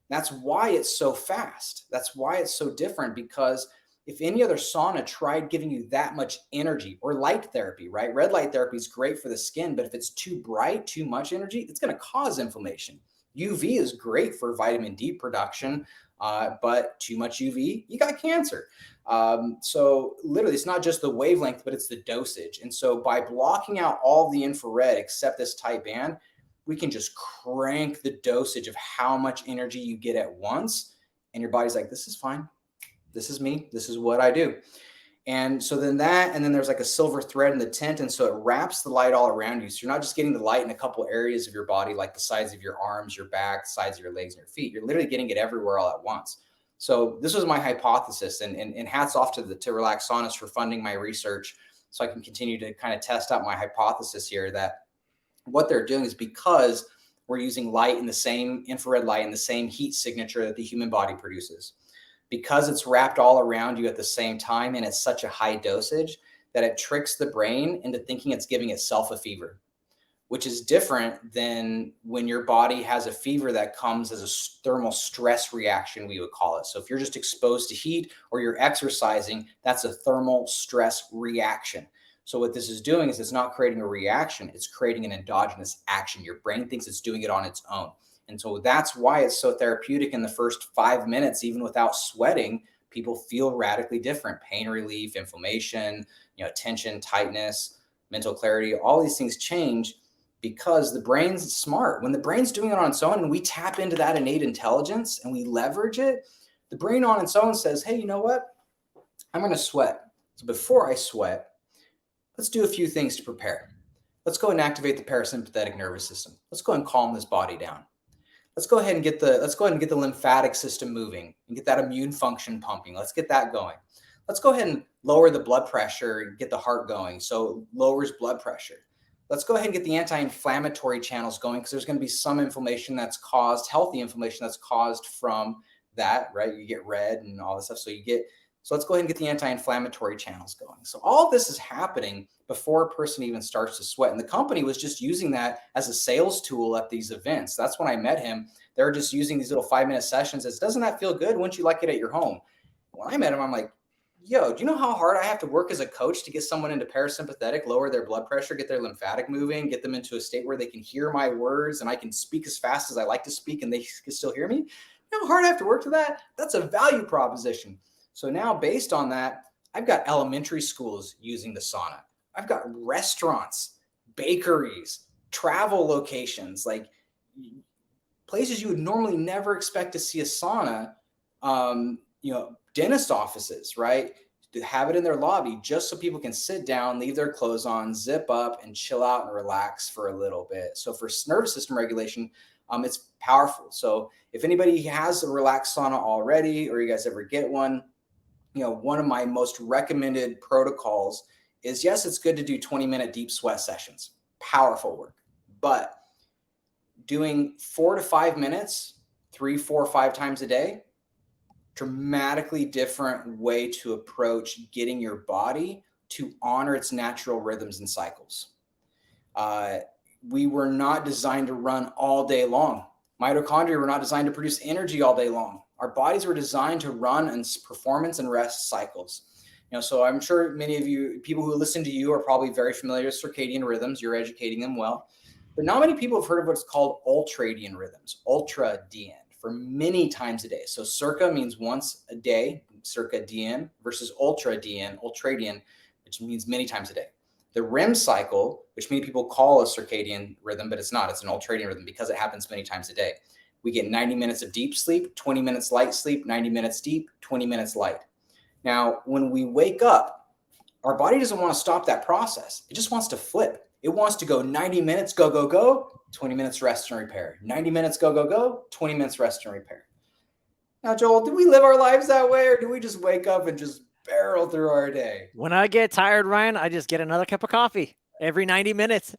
Speaker 2: that's why it's so fast. That's why it's so different, because if any other sauna tried giving you that much energy, or light therapy, right? Red light therapy is great for the skin, but if it's too bright, too much energy, it's going to cause inflammation. UV is great for vitamin D production, but too much UV, you got cancer. So literally, it's not just the wavelength, but it's the dosage. And so by blocking out all the infrared except this tight band, we can just crank the dosage of how much energy you get at once. And your body's like, this is fine. This is me. This is what I do. And so then there's like a silver thread in the tent. And so it wraps the light all around you. So you're not just getting the light in a couple areas of your body, like the sides of your arms, your back, sides of your legs, and your feet. You're literally getting it everywhere all at once. So this was my hypothesis, and hats off to Relax Saunas for funding my research, so I can continue to kind of test out my hypothesis here that what they're doing is because we're using light in the same infrared light in the same heat signature that the human body produces. because it's wrapped all around you at the same time and it's such a high dosage that it tricks the brain into thinking it's giving itself a fever, which is different than when your body has a fever that comes as a thermal stress reaction, we would call it. So if you're just exposed to heat or you're exercising, that's a thermal stress reaction. So what this is doing is it's not creating a reaction, it's creating an endogenous action. Your brain thinks it's doing it on its own. And so that's why it's so therapeutic in the first 5 minutes, even without sweating. People feel radically different: pain relief, inflammation, tension, tightness, mental clarity. All these things change because the brain's smart. When the brain's doing it on its own and we tap into that innate intelligence and we leverage it, the brain on its own says, hey, you know what? I'm going to sweat. So before I sweat, let's do a few things to prepare. Let's go and activate the parasympathetic nervous system. Let's go and calm this body down. Let's go ahead and get the lymphatic system moving and get that immune function pumping. Let's get that going. Let's go ahead and lower the blood pressure and get the heart going. So lowers blood pressure. Let's go ahead and get the anti-inflammatory channels going, because there's going to be some inflammation that's caused, healthy inflammation that's caused from that, right? You get red and all this stuff. So let's go ahead and get the anti-inflammatory channels going. So all of this is happening before a person even starts to sweat. And the company was just using that as a sales tool at these events. That's when I met him. They're just using these little 5-minute sessions as, doesn't that feel good? Wouldn't you like it at your home? When I met him, I'm like, yo, do you know how hard I have to work as a coach to get someone into parasympathetic, lower their blood pressure, get their lymphatic moving, get them into a state where they can hear my words and I can speak as fast as I like to speak and they can still hear me? You know how hard I have to work to that? That's a value proposition. So now, based on that, I've got elementary schools using the sauna. I've got restaurants, bakeries, travel locations, like places you would normally never expect to see a sauna, dentist offices, right? To have it in their lobby just so people can sit down, leave their clothes on, zip up and chill out and relax for a little bit. So for nervous system regulation, it's powerful. So if anybody has a Relax sauna already, or you guys ever get one, one of my most recommended protocols is, yes, it's good to do 20-minute deep sweat sessions, powerful work, but doing 4 to 5 minutes, 3, 4, 5 times a day, dramatically different way to approach getting your body to honor its natural rhythms and cycles. We were not designed to run all day long. Mitochondria were not designed to produce energy all day long. Our bodies were designed to run in performance and rest cycles. So I'm sure many of you, people who listen to you, are probably very familiar with circadian rhythms. You're educating them well. But not many people have heard of what's called ultradian rhythms, ultradian, for many times a day. So circa means once a day, circadian, versus ultradian, which means many times a day. The REM cycle, which many people call a circadian rhythm, but it's not. It's an ultradian rhythm because it happens many times a day. We get 90 minutes of deep sleep, 20 minutes light sleep, 90 minutes deep, 20 minutes light. Now, when we wake up, our body doesn't want to stop that process. It just wants to flip. It wants to go 90 minutes, go, go, go, 20 minutes rest and repair. 90 minutes, go, go, go, 20 minutes rest and repair. Now, Joel, do we live our lives that way, or do we just wake up and just barrel through our day?
Speaker 1: When I get tired, Ryan, I just get another cup of coffee every 90 minutes.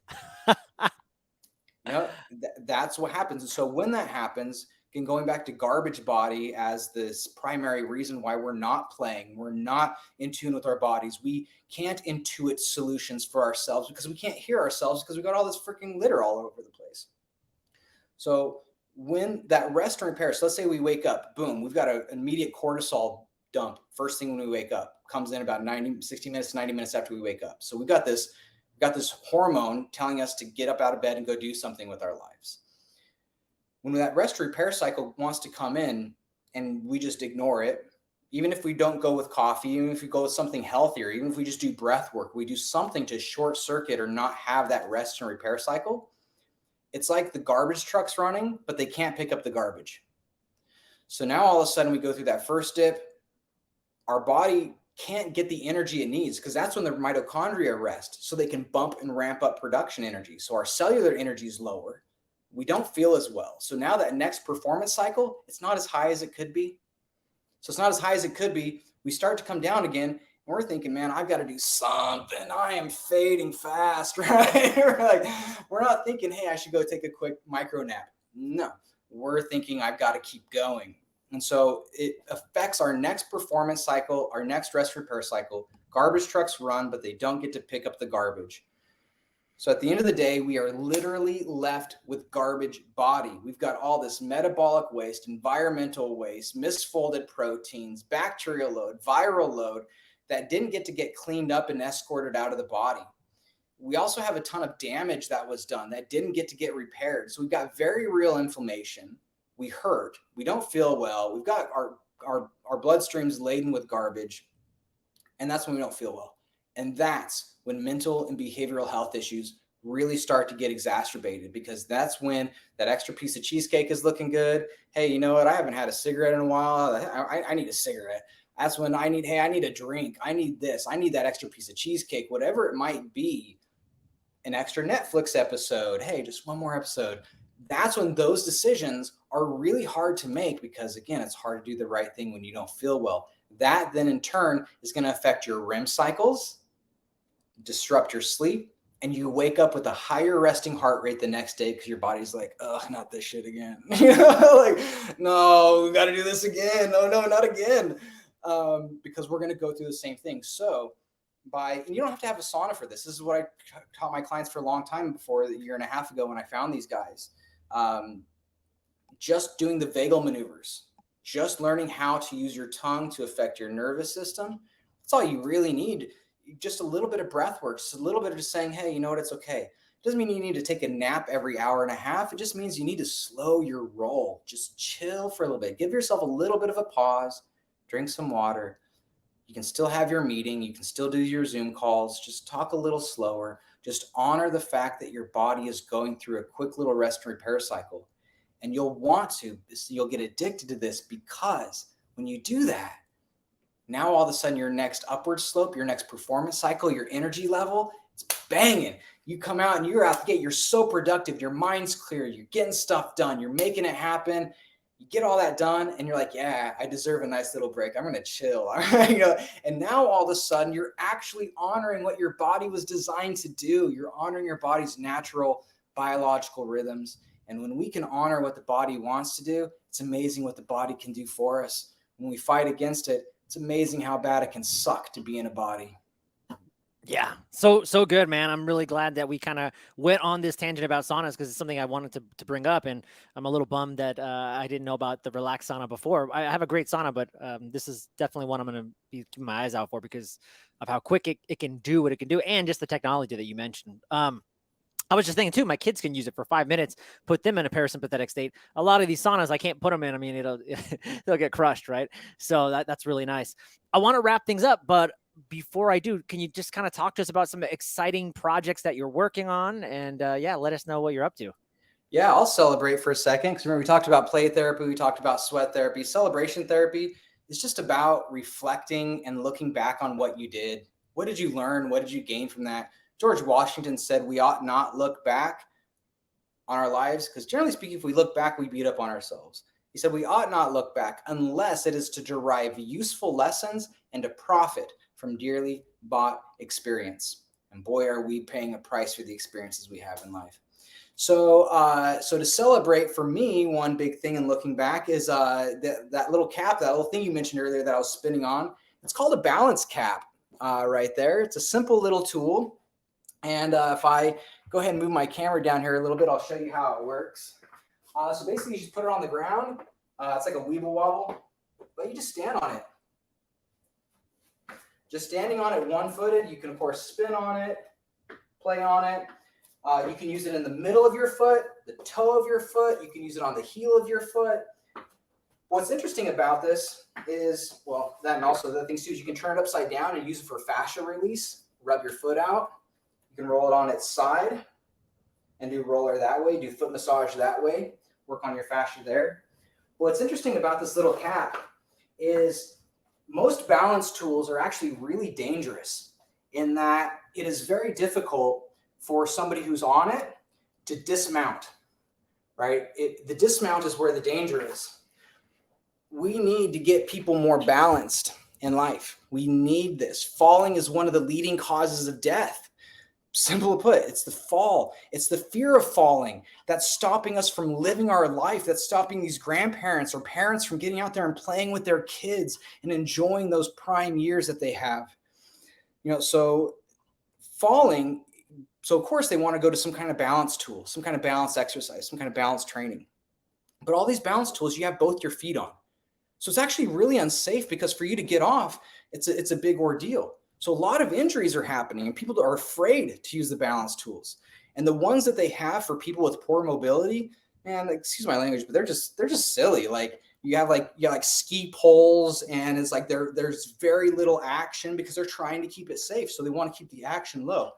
Speaker 2: That's what happens. So when that happens, again, going back to garbage body as this primary reason why we're not playing, we're not in tune with our bodies. We can't intuit solutions for ourselves because we can't hear ourselves because we got all this freaking litter all over the place. So when that rest and repair, so let's say we wake up, boom, we've got an immediate cortisol dump first thing when we wake up, comes in about 60 minutes, 90 minutes after we wake up. So we've got this hormone telling us to get up out of bed and go do something with our lives. When that rest repair cycle wants to come in and we just ignore it, even if we don't go with coffee, even if we go with something healthier, even if we just do breath work, we do something to short circuit or not have that rest and repair cycle, it's like the garbage truck's running, but they can't pick up the garbage. So now all of a sudden we go through that first dip, our body can't get the energy it needs because that's when the mitochondria rest so they can bump and ramp up production energy. So our cellular energy is lower. We don't feel as well. So now that next performance cycle, it's not as high as it could be. So it's not as high as it could be. We start to come down again and we're thinking, man, I've got to do something. I am fading fast, right? we're not thinking, hey, I should go take a quick micro nap. No, we're thinking I've got to keep going. And so it affects our next performance cycle, our next rest repair cycle. Garbage trucks run, but they don't get to pick up the garbage. So at the end of the day, we are literally left with garbage body. We've got all this metabolic waste, environmental waste, misfolded proteins, bacterial load, viral load that didn't get to get cleaned up and escorted out of the body. We also have a ton of damage that was done that didn't get to get repaired. So we've got very real inflammation. We hurt. We don't feel well. We've got our bloodstreams laden with garbage. And that's when we don't feel well. And that's when mental and behavioral health issues really start to get exacerbated, because that's when that extra piece of cheesecake is looking good. Hey, you know what? I haven't had a cigarette in a while. I need a cigarette. That's when I need a drink. I need this. I need that extra piece of cheesecake, whatever it might be. An extra Netflix episode. Hey, just one more episode. That's when those decisions are really hard to make, because again, it's hard to do the right thing when you don't feel well. That then in turn is going to affect your REM cycles, disrupt your sleep, and you wake up with a higher resting heart rate the next day because your body's like, oh, not this shit again. Like, no, we got to do this again. No, not again. Because we're going to go through the same thing. So and you don't have to have a sauna for this. This is what I taught my clients for a long time before, a year and a half ago when I found these guys. Just doing the vagal maneuvers, just learning how to use your tongue to affect your nervous system. That's all you really need. Just a little bit of breath work, just a little bit of just saying, hey, you know what, it's okay. It doesn't mean you need to take a nap every hour and a half. It just means you need to slow your roll. Just chill for a little bit. Give yourself a little bit of a pause, drink some water. You can still have your meeting. You can still do your Zoom calls. Just talk a little slower. Just honor the fact that your body is going through a quick little rest and repair cycle. And you'll get addicted to this, because when you do that, now all of a sudden your next upward slope, your next performance cycle, your energy level, it's banging. You come out and you're out the gate. You're so productive. Your mind's clear. You're getting stuff done. You're making it happen. You get all that done and you're like, yeah, I deserve a nice little break. I'm going to chill. All right? And now all of a sudden you're actually honoring what your body was designed to do. You're honoring your body's natural biological rhythms. And when we can honor what the body wants to do, it's amazing what the body can do for us. When we fight against it, it's amazing how bad it can suck to be in a body.
Speaker 1: Yeah. So good, man. I'm really glad that we kind of went on this tangent about saunas, because it's something I wanted to bring up. And I'm a little bummed that I didn't know about the Relax sauna before. I have a great sauna, but this is definitely one I'm going to be keeping my eyes out for, because of how quick it can do what it can do, and just the technology that you mentioned. I was just thinking too, my kids can use it for 5 minutes, put them in a parasympathetic state. A lot of these saunas, I can't put them in. I mean, they'll get crushed, right? So that's really nice. I want to wrap things up, but before I do, can you just kind of talk to us about some exciting projects that you're working on? And let us know what you're up to.
Speaker 2: Yeah, I'll celebrate for a second, because remember, we talked about play therapy, we talked about sweat therapy. Celebration therapy is just about reflecting and looking back on what you did. What did you learn? What did you gain from that? George Washington said we ought not look back on our lives, because generally speaking, if we look back, we beat up on ourselves. He said we ought not look back unless it is to derive useful lessons and to profit from dearly bought experience. And boy, are we paying a price for the experiences we have in life. So to celebrate, for me, one big thing in looking back is that little cap, that little thing you mentioned earlier that I was spinning on. It's called a balance cap right there. It's a simple little tool. And if I go ahead and move my camera down here a little bit, I'll show you how it works. So basically, you just put it on the ground. It's like a weeble wobble, but you just stand on it. Just standing on it one-footed. You can, of course, spin on it, play on it. You can use it in the middle of your foot, the toe of your foot. You can use it on the heel of your foot. What's interesting about this is, well, that and also the other things too, is you can turn it upside down and use it for fascia release. Rub your foot out. You can roll it on its side and do roller that way, do foot massage that way, work on your fascia there. What's interesting about this little cap is most balance tools are actually really dangerous, in that it is very difficult for somebody who's on it to dismount, right? The dismount is where the danger is. We need to get people more balanced in life. We need this. Falling is one of the leading causes of death. Simple put, it's the fall. It's the fear of falling that's stopping us from living our life. That's stopping these grandparents or parents from getting out there and playing with their kids and enjoying those prime years that they have. So falling, so of course they want to go to some kind of balance tool, some kind of balance exercise, some kind of balance training. But all these balance tools, you have both your feet on. So it's actually really unsafe because for you to get off, it's a big ordeal. So a lot of injuries are happening and people are afraid to use the balance tools. And the ones that they have for people with poor mobility, man, excuse my language, but they're just silly. Like you have like ski poles, and it's like there's very little action because they're trying to keep it safe. So they want to keep the action low.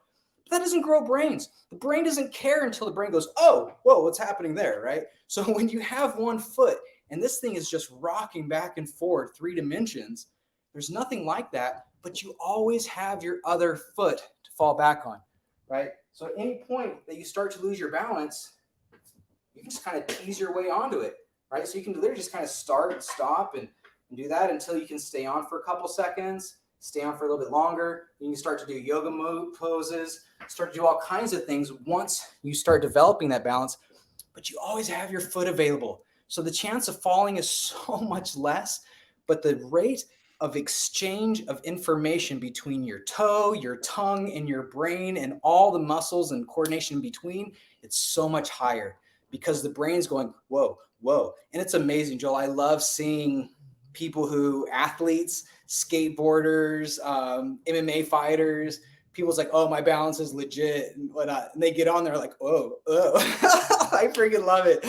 Speaker 2: But that doesn't grow brains. The brain doesn't care until the brain goes, oh, whoa, what's happening there, right? So when you have one foot and this thing is just rocking back and forth 3 dimensions, there's nothing like that, but you always have your other foot to fall back on, right? So at any point that you start to lose your balance, you can just kind of tease your way onto it, right? So you can literally just kind of start and stop and do that until you can stay on for a couple seconds, stay on for a little bit longer. You can start to do yoga move poses, start to do all kinds of things once you start developing that balance, but you always have your foot available. So the chance of falling is so much less, but the rate of exchange of information between your toe, your tongue, and your brain, and all the muscles and coordination in between, it's so much higher because the brain's going, whoa, whoa. And it's amazing, Joel. I love seeing people athletes, skateboarders, MMA fighters, people's like, oh, my balance is legit and whatnot. And they get on there like, oh. I freaking love it.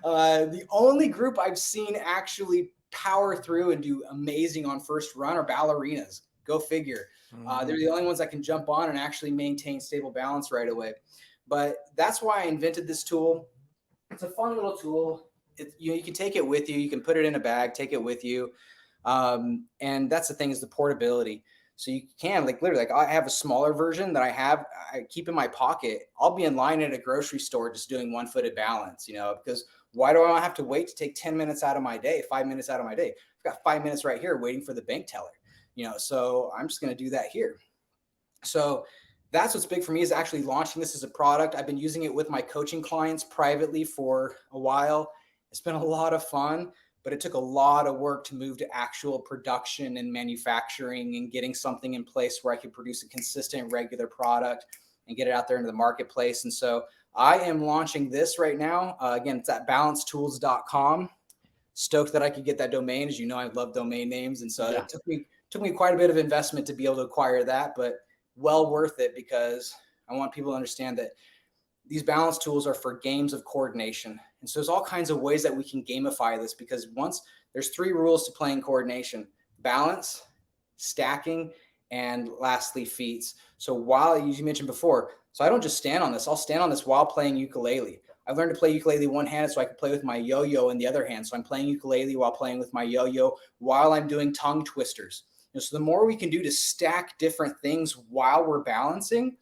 Speaker 2: The only group I've seen actually power through and do amazing on first run are ballerinas. Go figure. They're the only ones that can jump on and actually maintain stable balance right away. But that's why I invented this tool. It's a fun little tool. You can take it with you. You can put it in a bag, take it with you. And that's the thing, is the portability. So you can literally, I have a smaller version that I keep in my pocket. I'll be in line at a grocery store just doing one-footed balance, because why do I have to wait to take 10 minutes out of my day, 5 minutes out of my day? I've got 5 minutes right here waiting for the bank teller, so I'm just going to do that here. So that's what's big for me, is actually launching this as a product. I've been using it with my coaching clients privately for a while. It's been a lot of fun, but it took a lot of work to move to actual production and manufacturing and getting something in place where I could produce a consistent, regular product and get it out there into the marketplace. And so I am launching this right now. Again, it's at balancetools.com. Stoked that I could get that domain. As you know, I love domain names. And so it took me quite a bit of investment to be able to acquire that, but well worth it, because I want people to understand that these balance tools are for games of coordination. And so there's all kinds of ways that we can gamify this, because there's 3 rules to playing coordination: balance, stacking, and lastly, feats. So while, as you mentioned before, so I don't just stand on this. I'll stand on this while playing ukulele. I've learned to play ukulele one-handed so I can play with my yo-yo in the other hand. So I'm playing ukulele while playing with my yo-yo while I'm doing tongue twisters. So the more we can do to stack different things while we're balancing,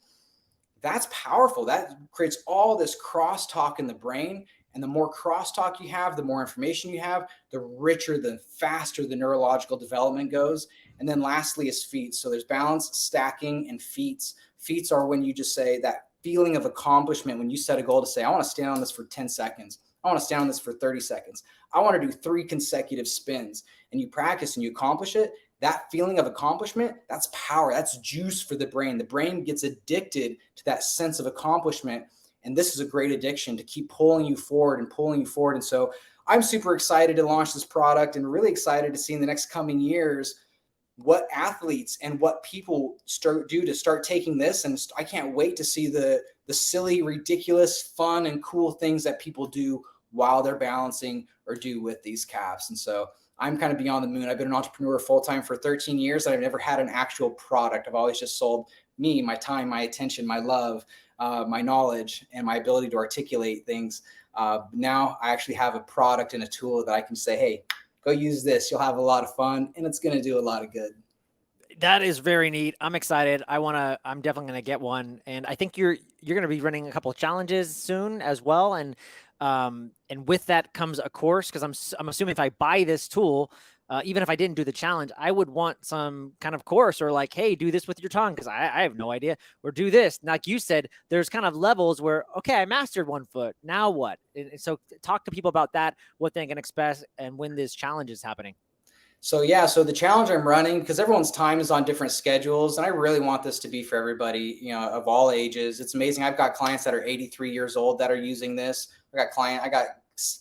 Speaker 2: that's powerful. That creates all this crosstalk in the brain. And the more crosstalk you have, the more information you have, the richer, the faster the neurological development goes. And then lastly is feats. So there's balance, stacking, and feats. Feats are when you just say that feeling of accomplishment, when you set a goal to say, I want to stand on this for 10 seconds. I want to stand on this for 30 seconds. I want to do 3 consecutive spins. And you practice and you accomplish it. That feeling of accomplishment, that's power. That's juice for the brain. The brain gets addicted to that sense of accomplishment. And this is a great addiction to keep pulling you forward and pulling you forward. And so I'm super excited to launch this product, and really excited to see in the next coming years what athletes and what people start taking this. And I can't wait to see the silly, ridiculous, fun, and cool things that people do while they're balancing or do with these calves. And so I'm kind of beyond the moon. I've been an entrepreneur full-time for 13 years. I've never had an actual product. I've always just sold me, my time, my attention, my love, my knowledge, and my ability to articulate things. Now I actually have a product and a tool that I can say, hey, go use this. You'll have a lot of fun, and it's going to do a lot of good.
Speaker 1: That is very neat. I'm excited. I'm definitely going to get one. And I think you're going to be running a couple of challenges soon as well. And with that comes a course, because I'm assuming if I buy this tool, even if I didn't do the challenge, I would want some kind of course or like, hey, do this with your tongue because I have no idea, or do this. Like you said, there's kind of levels where, okay, I mastered 1 foot. Now what? And so talk to people about that, what they can expect and when this challenge is happening.
Speaker 2: So yeah, so the challenge I'm running, because everyone's time is on different schedules, and I really want this to be for everybody, of all ages. It's amazing. I've got clients that are 83 years old that are using this. I got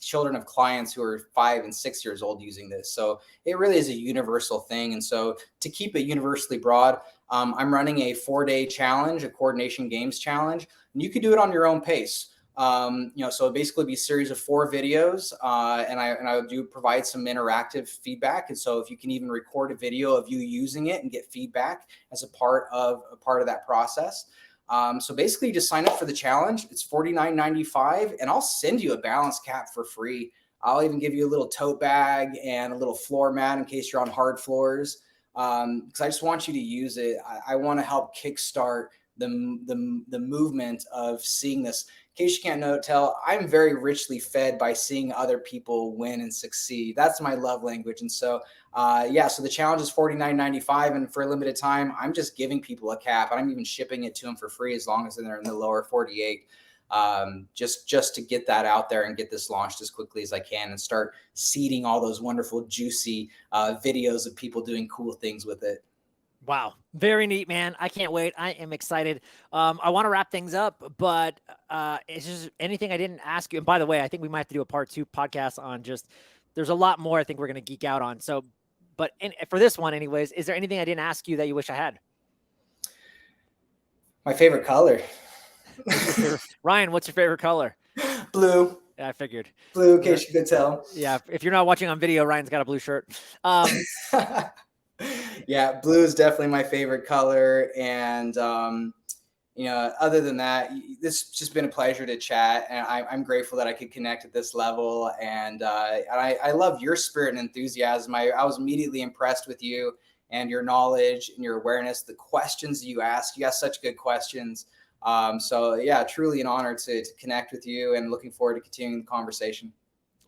Speaker 2: children of clients who are 5 and 6 years old using this. So it really is a universal thing. And so to keep it universally broad, I'm running a 4-day challenge, a coordination games challenge, and you can do it on your own pace. So basically be a series of 4 videos, and I do provide some interactive feedback. And so if you can even record a video of you using it and get feedback as a part of that process. So basically just sign up for the challenge. It's $49.95, and I'll send you a balance cap for free. I'll even give you a little tote bag and a little floor mat in case you're on hard floors. Because I just want you to use it. I want to help kickstart the movement of seeing this. In case you can't tell, I'm very richly fed by seeing other people win and succeed. That's my love language. And so, so the challenge is $49.95, and for a limited time, I'm just giving people a cap, and I'm even shipping it to them for free as long as they're in the lower 48. Just to get that out there and get this launched as quickly as I can and start seeding all those wonderful, juicy videos of people doing cool things with it.
Speaker 1: Wow. Very neat, man. I can't wait. I am excited. I want to wrap things up, but it's just anything I didn't ask you. And by the way, I think we might have to do a part 2 podcast on there's a lot more I think we're going to geek out on. So, but for this one anyways, is there anything I didn't ask you that you wish I had?
Speaker 2: My favorite color.
Speaker 1: Ryan, what's your favorite color?
Speaker 2: Blue.
Speaker 1: Yeah, I figured.
Speaker 2: Blue, in case you could tell.
Speaker 1: Yeah. If you're not watching on video, Ryan's got a blue shirt.
Speaker 2: Yeah, blue is definitely my favorite color. And, other than that, this has just been a pleasure to chat. And I'm grateful that I could connect at this level. And I love your spirit and enthusiasm. I was immediately impressed with you and your knowledge and your awareness, the questions you ask. You ask such good questions. Truly an honor to connect with you, and looking forward to continuing the conversation.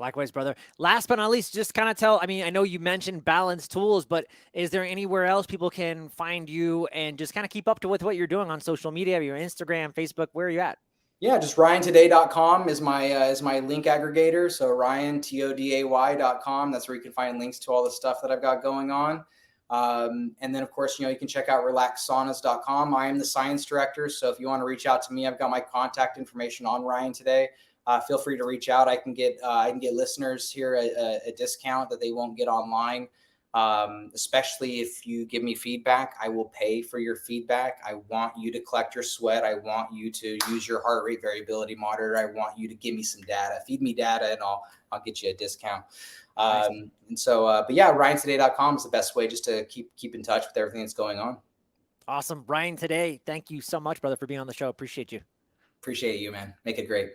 Speaker 1: Likewise, brother. Last but not least, just kind of I know you mentioned Balance Tools, but is there anywhere else people can find you and just kind of keep up with what you're doing on social media, your Instagram, Facebook? Where are you at?
Speaker 2: Yeah, just ryantoday.com is my link aggregator. So ryantoday.com. That's where you can find links to all the stuff that I've got going on. And then, of course, you can check out relaxsaunas.com. I am the science director. So if you want to reach out to me, I've got my contact information on Ryan Today. Feel free to reach out. I can get listeners here a discount that they won't get online. Especially if you give me feedback, I will pay for your feedback. I want you to collect your sweat. I want you to use your heart rate variability monitor. I want you to give me some data, feed me data, and I'll get you a discount.
Speaker 1: Nice.
Speaker 2: ryantoday.com is the best way just to keep in touch with everything that's going on.
Speaker 1: Awesome. Ryan Today, thank you so much, brother, for being on the show. Appreciate you.
Speaker 2: Appreciate you, man. Make it great.